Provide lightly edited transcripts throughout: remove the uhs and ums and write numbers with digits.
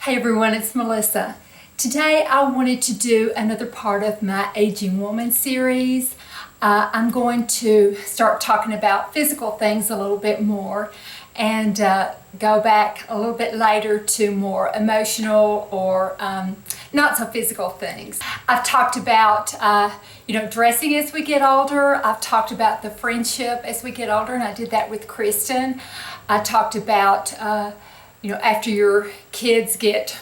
Hey everyone, it's Melissa. Today I wanted to do another part of my Aging Woman series. I'm going to start talking about physical things a little bit more and go back a little bit later to more emotional or not so physical things. I've talked about dressing as we get older. I've talked about the friendship as we get older, and I did that with Kristen. I talked about after your kids get,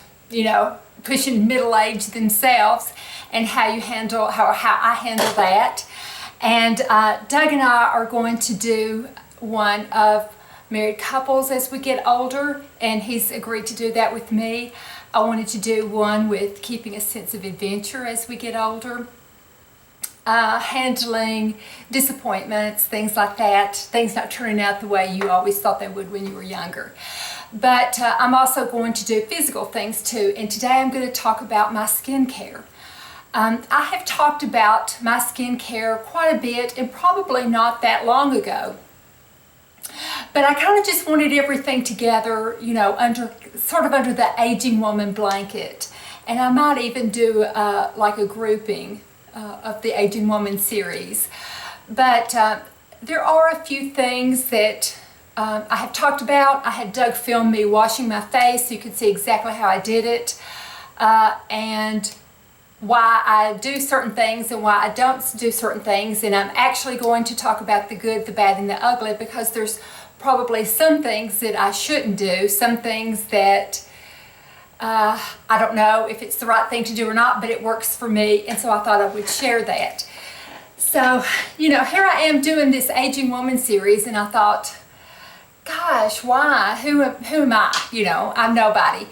pushing middle age themselves, and how I handle that. And Doug and I are going to do one of married couples as we get older, and he's agreed to do that with me. I wanted to do one with keeping a sense of adventure as we get older. Handling disappointments, things like that, things not turning out the way you always thought they would when you were younger. But I'm also going to do physical things too, and today I'm going to talk about my skincare. I have talked about my skincare quite a bit, and probably not that long ago. But I kind of just wanted everything together, under the Aging Woman blanket. And I might even do like a grouping of the Aging Woman series. But there are a few things that I have talked about. I had Doug film me washing my face so you could see exactly how I did it, and why I do certain things and why I don't do certain things. And I'm actually going to talk about the good, the bad, and the ugly, because there's probably some things that I shouldn't do, some things that I don't know if it's the right thing to do or not, but it works for me, and so I thought I would share that. So, here I am doing this Aging Woman series, and I thought, gosh, why? Who am I? I'm nobody.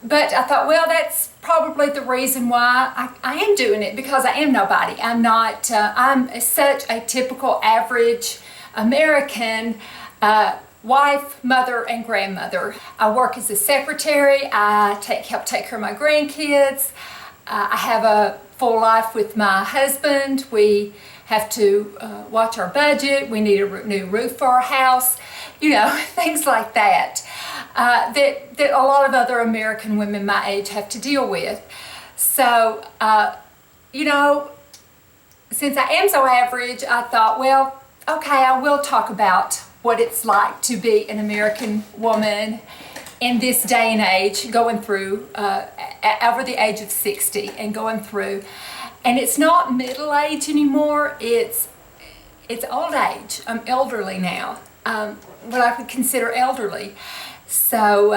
But I thought, well, that's probably the reason why I am doing it, because I am nobody. I'm not, I'm such a typical average American wife, mother, and grandmother. I work as a secretary. I help take care of my grandkids. I have a full life with my husband. We have to watch our budget. We need a new roof for our house. Things like that, that a lot of other American women my age have to deal with. So, since I am so average, I thought, well, okay, I will talk about what it's like to be an American woman in this day and age, going through, over the age of 60 and going through. And it's not middle age anymore, it's old age. I'm elderly now. What I would consider elderly. So,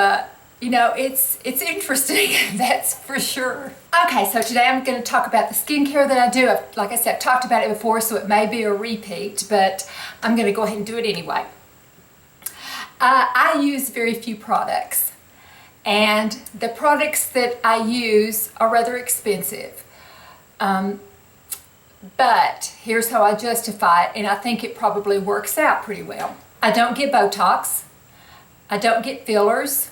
it's interesting, that's for sure. Okay, so today I'm going to talk about the skincare that I do. Like I said, I've talked about it before, so it may be a repeat, but I'm going to go ahead and do it anyway. I use very few products, and the products that I use are rather expensive. But here's how I justify it, and I think it probably works out pretty well. I don't get Botox, I don't get fillers,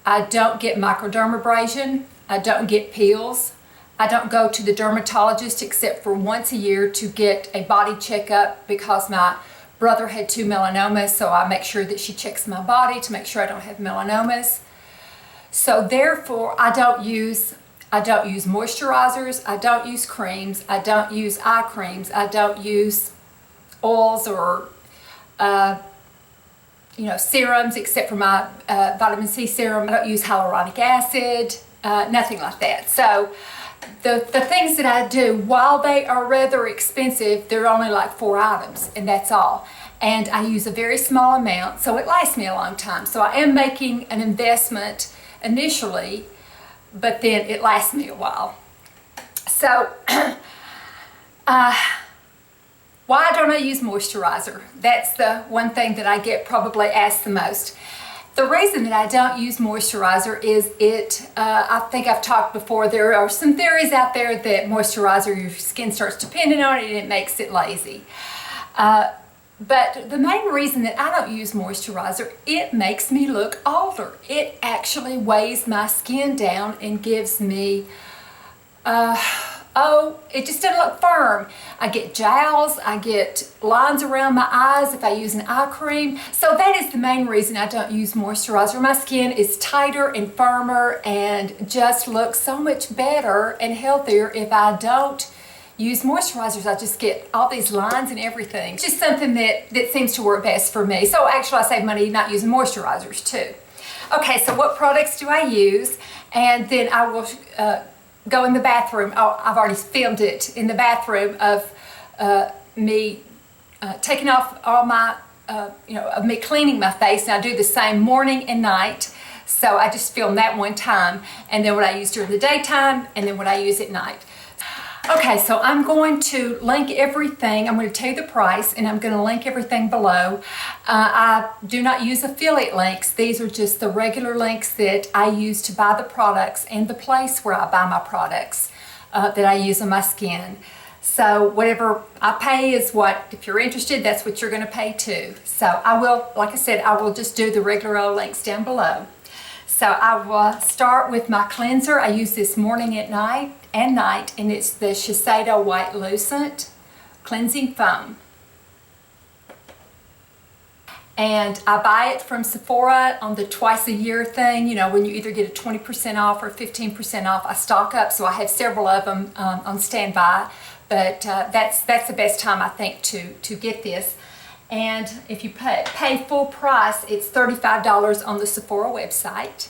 I don't get microdermabrasion, I don't get peels, I don't go to the dermatologist except for once a year to get a body checkup, because my brother had 2 melanomas, so I make sure that she checks my body to make sure I don't have melanomas. So therefore, I don't use moisturizers, I don't use creams, I don't use eye creams, I don't use oils or serums except for my vitamin C serum. I don't use hyaluronic acid, nothing like that. So the things that I do, while they are rather expensive, they're only like 4 items, and that's all. And I use a very small amount, so it lasts me a long time. So I am making an investment initially, but then it lasts me a while. So, why don't I use moisturizer? That's the one thing that I get probably asked the most. The reason that I don't use moisturizer is I think I've talked before, there are some theories out there that moisturizer, your skin starts depending on it and it makes it lazy. But the main reason that I don't use moisturizer, it makes me look older. It actually weighs my skin down and gives me oh, it just doesn't look firm. I get jowls, I get lines around my eyes if I use an eye cream. So that is the main reason I don't use moisturizer. My skin is tighter and firmer and just looks so much better and healthier if I don't use moisturizers. I just get all these lines and everything. It's just something that seems to work best for me. So actually I save money not using moisturizers too. Okay, so what products do I use? And then I will go in the bathroom. Oh, I've already filmed it in the bathroom of me taking off all my, of me cleaning my face. And I do the same morning and night. So I just filmed that one time. And then what I use during the daytime, and then what I use at night. Okay, so I'm going to link everything. I'm going to tell you the price, and I'm going to link everything below. I do not use affiliate links. These are just the regular links that I use to buy the products and the place where I buy my products that I use on my skin. So whatever I pay is what, if you're interested, that's what you're going to pay too. So I will, like I said, I will just do the regular old links down below. So I will start with my cleanser. I use this morning and night, and it's the Shiseido White Lucent Cleansing Foam. And I buy it from Sephora on the twice a year thing, you know, when you either get a 20% off or 15% off. I stock up, so I have several of them on standby, but that's the best time, I think, to get this. And if you pay full price, it's $35 on the Sephora website.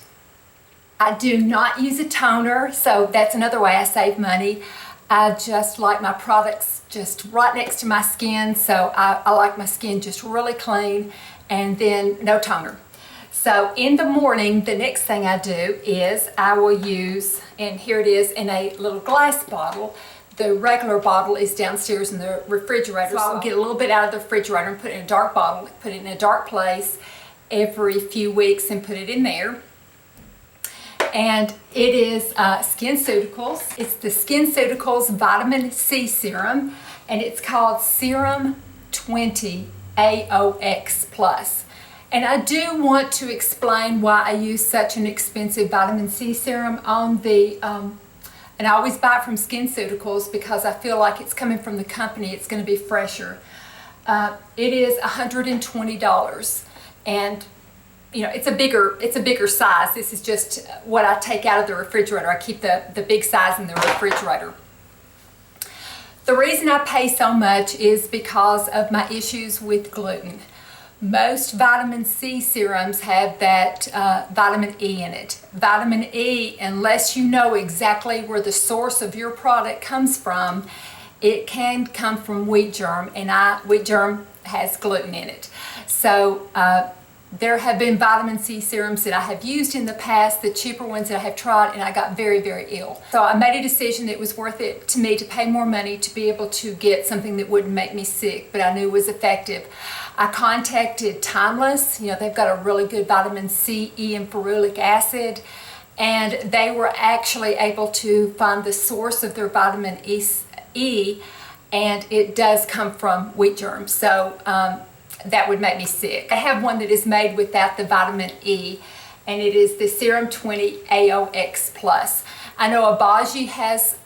I do not use a toner, so that's another way I save money. I just like my products just right next to my skin, so I like my skin just really clean, and then no toner. So in the morning, the next thing I do is I will use, and here it is in a little glass bottle. The regular bottle is downstairs in the refrigerator, so I'll get a little bit out of the refrigerator and put it in a dark bottle, put it in a dark place every few weeks and put it in there. And it is SkinCeuticals. It's the SkinCeuticals Vitamin C Serum, and it's called Serum 20 AOX Plus. And I do want to explain why I use such an expensive vitamin C serum on the and I always buy it from SkinCeuticals because I feel like it's coming from the company, it's going to be fresher. It is $120, and you know, it's a bigger size. This is just what I take out of the refrigerator. I keep the big size in the refrigerator. The reason I pay so much is because of my issues with gluten. Most vitamin C serums have that vitamin E in it. Vitamin E, unless you know exactly where the source of your product comes from, it can come from wheat germ, and wheat germ has gluten in it. So there have been vitamin C serums that I have used in the past, the cheaper ones that I have tried, and I got very, very ill. So I made a decision that it was worth it to me to pay more money to be able to get something that wouldn't make me sick, but I knew was effective. I contacted Timeless. You know, they've got a really good vitamin C, E, and ferulic acid, and they were actually able to find the source of their vitamin E, and it does come from wheat germ. So that would make me sick. I have one that is made without the vitamin E, and it is the Serum 20 AOX Plus. I know Obagi has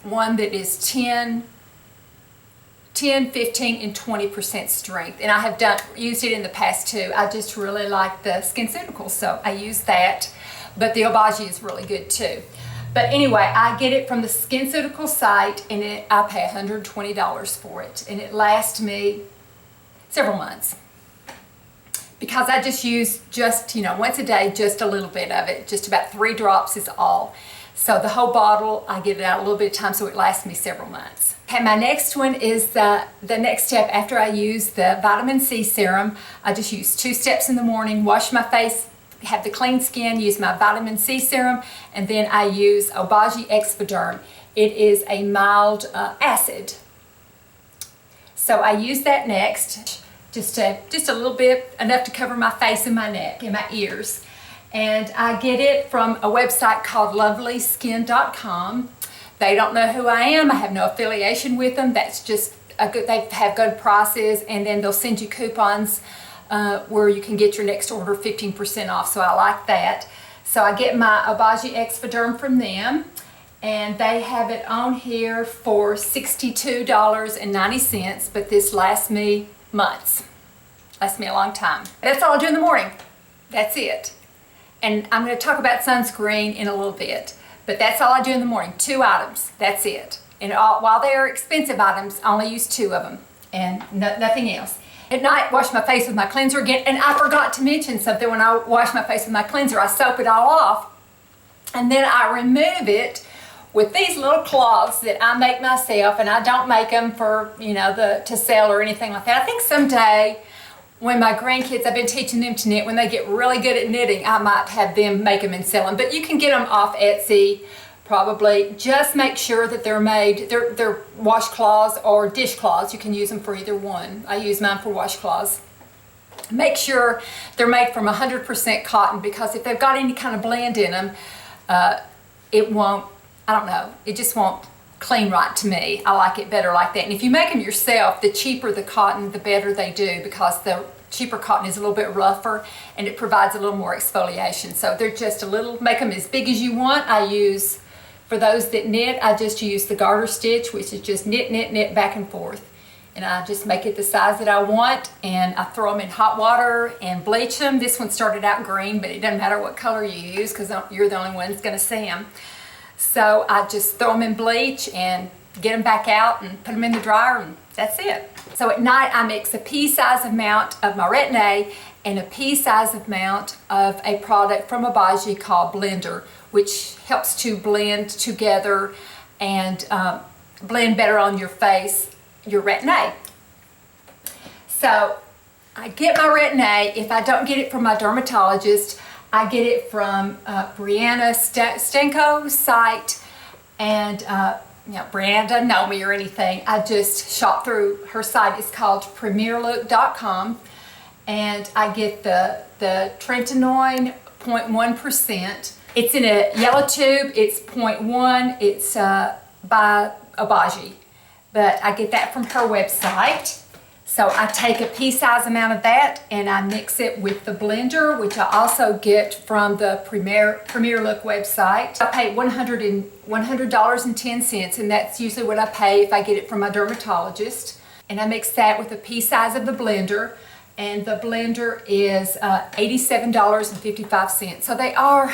one that is 10, 15, and 20% strength, and I have used it in the past too. I just really like the SkinCeuticals, so I use that, but the Obagi is really good too. But anyway, I get it from the SkinCeuticals site, and I pay $120 for it, and it lasts me several months because I just use once a day, just a little bit of it, just about 3 drops is all. So the whole bottle, I get it out a little bit of time, so it lasts me several months. Okay, my next one is the next step after I use the vitamin C serum. I just use 2 steps in the morning, wash my face, have the clean skin, use my vitamin C serum, and then I use Obagi Exfoderm. It is a mild acid. So I use that next, just a little bit, enough to cover my face and my neck and my ears. And I get it from a website called lovelyskin.com. They don't know who I am. I have no affiliation with them. That's just they have good prices, and then they'll send you coupons where you can get your next order 15% off. So I like that. So I get my Obagi Exfoderm from them. and they have it on here for $62.90, but this lasts me months. Lasts me a long time. That's all I do in the morning. That's it. And I'm going to talk about sunscreen in a little bit, but that's all I do in the morning. 2 items. That's it. And while they are expensive items, I only use 2 of them and nothing else. At night, wash my face with my cleanser again, and I forgot to mention something. When I wash my face with my cleanser, I soap it all off, and then I remove it with these little cloths that I make myself, and I don't make them for, to sell or anything like that. I think someday when my grandkids, I've been teaching them to knit, when they get really good at knitting, I might have them make them and sell them. But you can get them off Etsy, probably. Just make sure that they're made, they're washcloths or dishcloths. You can use them for either one. I use mine for washcloths. Make sure they're made from 100% cotton, because if they've got any kind of blend in them, it won't, I don't know, it just won't clean right to me. I like it better like that. And if you make them yourself, the cheaper the cotton, the better they do, because the cheaper cotton is a little bit rougher and it provides a little more exfoliation. So they're just a little, make them as big as you want. I use, for those that knit, I just use the garter stitch, which is just knit, knit, knit back and forth. And I just make it the size that I want, and I throw them in hot water and bleach them. This one started out green, but it doesn't matter what color you use, because you're the only one that's going to see them. So I just throw them in bleach and get them back out and put them in the dryer, and that's it. So at night I mix a pea-size amount of my Retin A and a pea-size amount of a product from Obagi called Blender, which helps to blend together and blend better on your face, your Retin A. So I get my Retin A. If I don't get it from my dermatologist, I get it from Brianna Stenko's site, and Brianna doesn't know me or anything. I just shop through her site. It's called premierlook.com, and I get the tretinoin 0.1%. It's in a yellow tube. It's 0.1. It's by Obagi, but I get that from her website. So I take a pea-size amount of that and I mix it with the blender, which I also get from the Premier Look website. I pay $100.10, and that's usually what I pay if I get it from my dermatologist. And I mix that with a pea-size of the blender, and the blender is $87.55. So they are,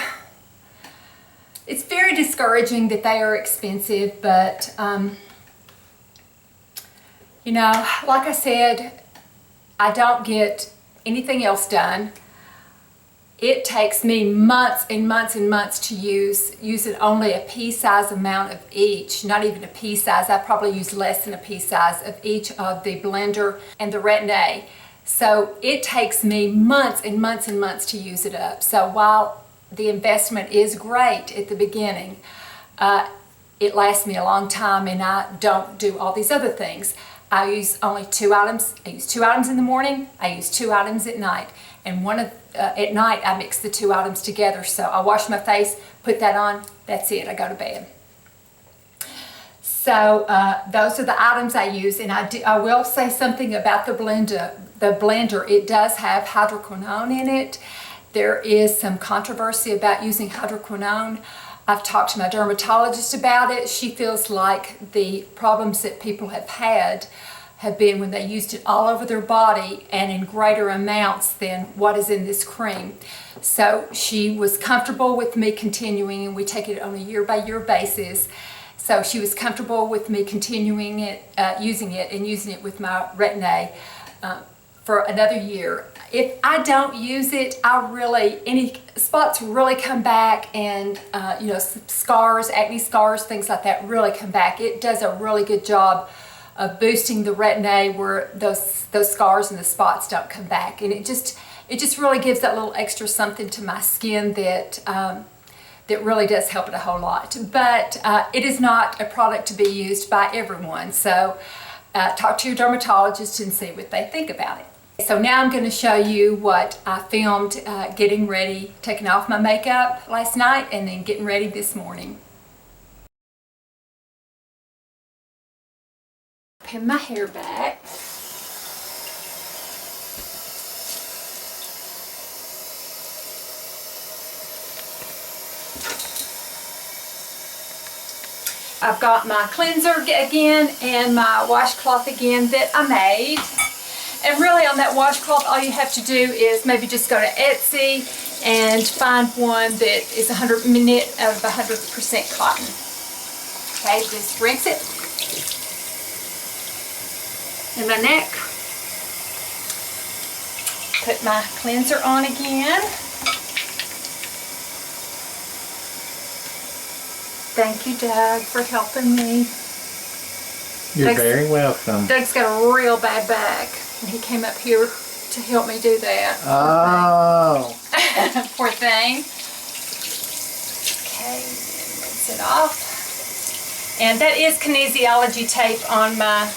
it's very discouraging that they are expensive, but like I said, I don't get anything else done. It takes me months and months and months to use it only a pea-size amount of each, not even a pea-size. I probably use less than a pea-size of each of the blender and the Retin A. So it takes me months and months and months to use it up. So while the investment is great at the beginning, it lasts me a long time, and I don't do all these other things. I use only 2 items. I use 2 items in the morning. I use 2 items at night. And at night I mix the 2 items together. So I wash my face, put that on, that's it, I go to bed. So those are the items I use. And I will say something about the blender. It does have hydroquinone in it. There is some controversy about using hydroquinone. I've talked to my dermatologist about it. She feels like the problems that people have had have been when they used it all over their body and in greater amounts than what is in this cream. So she was comfortable with me continuing, and we take it on a year-by-year basis. So she was comfortable with me continuing it, using it with my Retin A for another year. If I don't use it, any spots really come back, and scars, acne scars, things like that really come back. It does a really good job of boosting the Retin A where those scars and the spots don't come back, and it just really gives that little extra something to my skin that really does help it a whole lot. But it is not a product to be used by everyone, so talk to your dermatologist and see what they think about it. So now I'm going to show you what I filmed getting ready, taking off my makeup last night and then getting ready this morning. Pin my hair back. I've got my cleanser again and my washcloth again that I made. And really on that washcloth, all you have to do is maybe just go to Etsy and find one that is knit of 100% cotton. Okay, just rinse it in my neck. Put my cleanser on again. Thank you, Doug, for helping me. You're very welcome. Doug's got a real bad back, and he came up here to help me do that. Oh. Poor thing. Okay, rinse it off. And that is kinesiology tape on my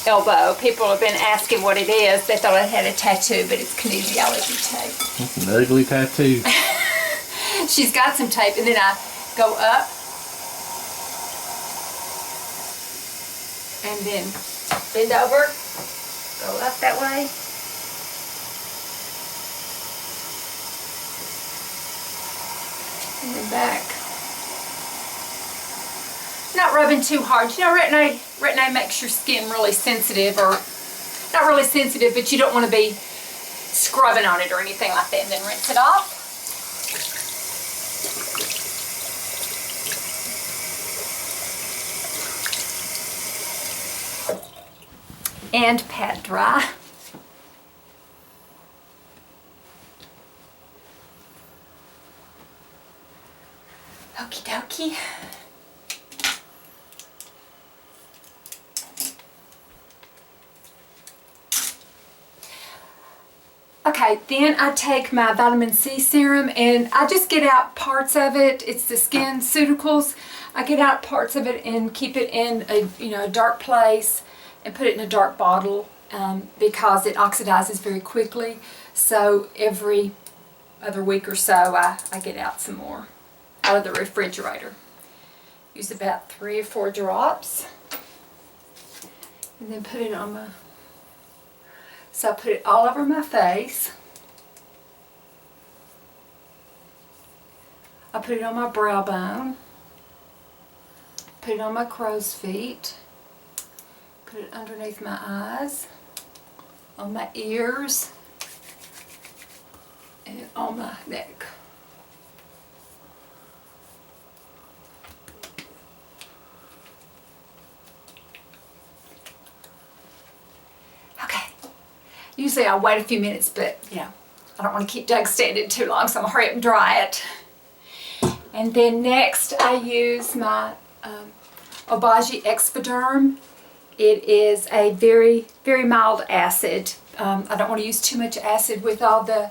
elbow. People have been asking what it is. They thought I had a tattoo, but it's kinesiology tape. That's an ugly tattoo. She's got some tape, and then I go up and then bend over, go up that way. And then back. Not rubbing too hard. You know, Retin A makes your skin really sensitive, or not really sensitive, but you don't want to be scrubbing on it or anything like that. And then rinse it off. And pat dry. Okie dokie. Okay, then I take my vitamin C serum and I just get out parts of it. It's the Skin Ceuticals. I get out parts of it and keep it in a dark place and put it in a dark bottle because it oxidizes very quickly. So every other week or so I get out some more out of the refrigerator. Use about 3 or 4 drops and then put it on my... So I put it all over my face. I put it on my brow bone. Put it on my crow's feet. Put it underneath my eyes, on my ears, and on my neck. Usually I wait a few minutes, but I don't want to keep Doug standing too long, so I'm going to hurry up and dry it. And then next I use my Obagi Exfoderm. It is a very, very mild acid. I don't want to use too much acid with all the,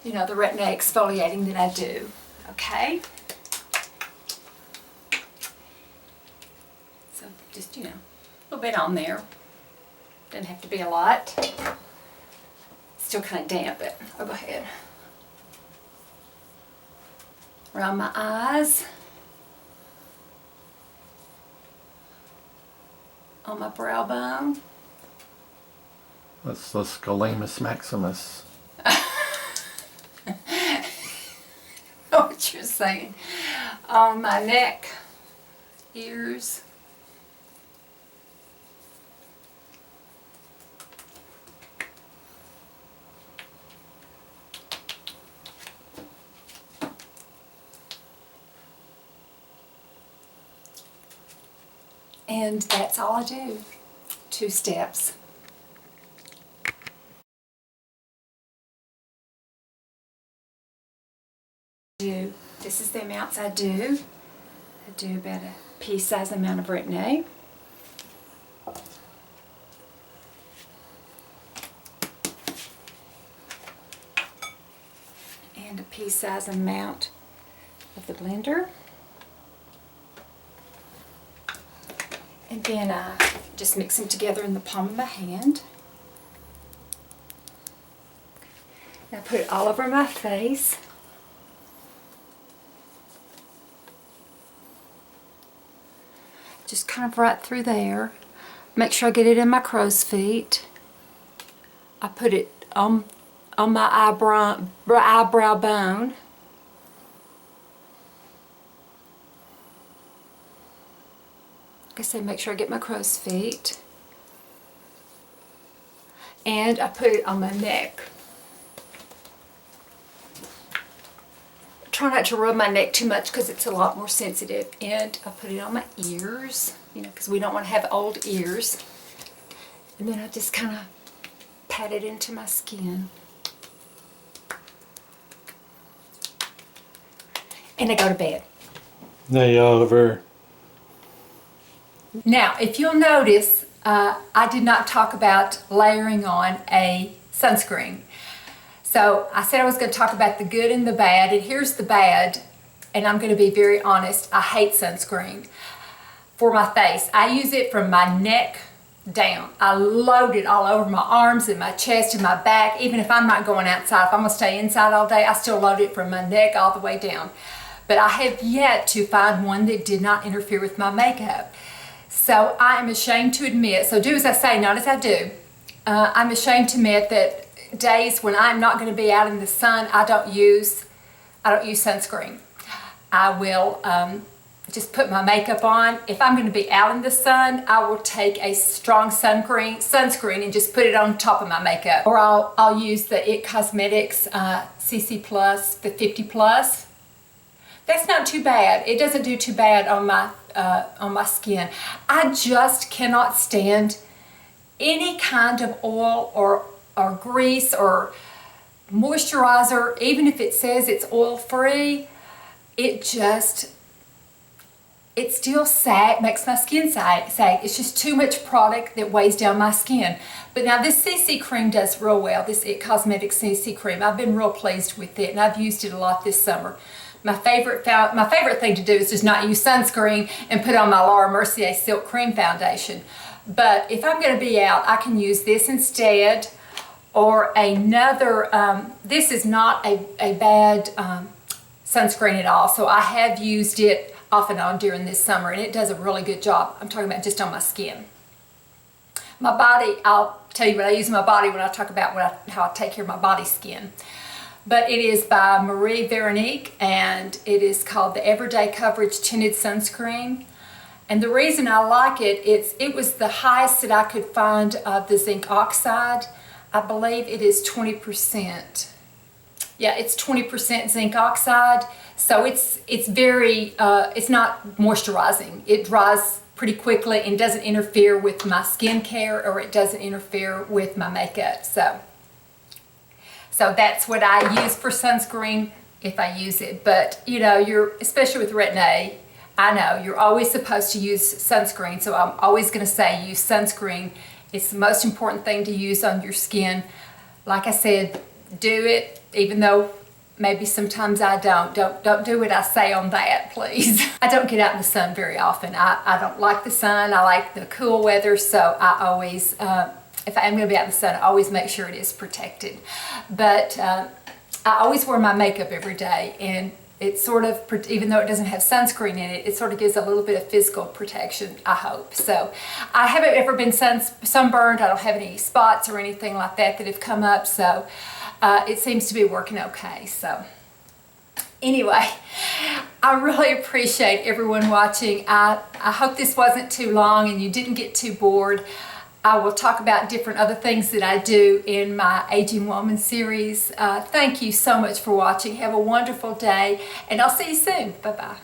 the Retin A exfoliating that I do. Okay? So just, a little bit on there. Doesn't have to be a lot. Still kind of damp, but I'll go ahead. Around my eyes. On my brow bone. That's the Scolemus maximus. I know what you're saying. On my neck, ears. And that's all I do. 2 steps. This is the amounts I do. I do about a pea-sized amount of Retin A. And a pea-sized amount of the blender. And then I just mix them together in the palm of my hand. And I put it all over my face. Just kind of right through there. Make sure I get it in my crow's feet. I put it on my eyebrow bone. like I said, make sure I get my crow's feet. And I put it on my neck. Try not to rub my neck too much because it's a lot more sensitive. And I put it on my ears, you know, because we don't want to have old ears. And then I just kind of pat it into my skin. And I go to bed. Hey, Oliver. Now, if you'll notice, I did not talk about layering on a sunscreen. So I said I was going to talk about the good and the bad, and here's the bad, and I'm going to be very honest. I hate sunscreen for my face. I use it from my neck down. I load it all over my arms and my chest and my back. Even if I'm not going outside, if I'm going to stay inside all day, I still load it from my neck all the way down. But I have yet to find one that did not interfere with my makeup. So I am ashamed to admit, so do as I say, not as I do. I'm ashamed to admit that days when I'm not going to be out in the sun, I don't use sunscreen. I will just put my makeup on. If I'm going to be out in the sun, I will take a strong sunscreen and just put it on top of my makeup. Or I'll use the It Cosmetics CC Plus, the 50 Plus. That's not too bad. It doesn't do too bad on my skin. I just cannot stand any kind of oil or grease or moisturizer, even if it says it's oil free. It still makes my skin sag. It's just too much product that weighs down my skin. But now this CC cream does real well, this It Cosmetics CC cream. I've been real pleased with it, and I've used it a lot this summer. My favorite thing to do is just not use sunscreen and put on my Laura Mercier Silk Cream Foundation. But if I'm going to be out, I can use this instead, or another. This is not a bad sunscreen at all, so I have used it off and on during this summer, and it does a really good job. I'm talking about just on my skin. My body, I'll tell you what I use in my body when I talk about how I take care of my body skin. But it is by Marie Veronique, and it is called the Everyday Coverage Tinted Sunscreen. And the reason I like it, it was the highest that I could find of the zinc oxide. I believe it is 20%. Yeah, it's 20% zinc oxide. So it's very, it's not moisturizing. It dries pretty quickly and doesn't interfere with my skincare, or it doesn't interfere with my makeup. So that's what I use for sunscreen if I use it. But you know, especially with Retin A, I know you're always supposed to use sunscreen. So I'm always going to say use sunscreen. It's the most important thing to use on your skin. Like I said, do it, even though maybe sometimes I don't. Don't do what I say on that, please. I don't get out in the sun very often. I don't like the sun. I like the cool weather. So I always, if I am going to be out in the sun, I always make sure it is protected. But I always wear my makeup every day, and it sort of, even though it doesn't have sunscreen in it, it sort of gives a little bit of physical protection, I hope. So I haven't ever been sunburned. I don't have any spots or anything like that have come up. So it seems to be working okay. So anyway, I really appreciate everyone watching. I hope this wasn't too long and you didn't get too bored. I will talk about different other things that I do in my Aging Woman series. Thank you so much for watching. Have a wonderful day, and I'll see you soon. Bye-bye.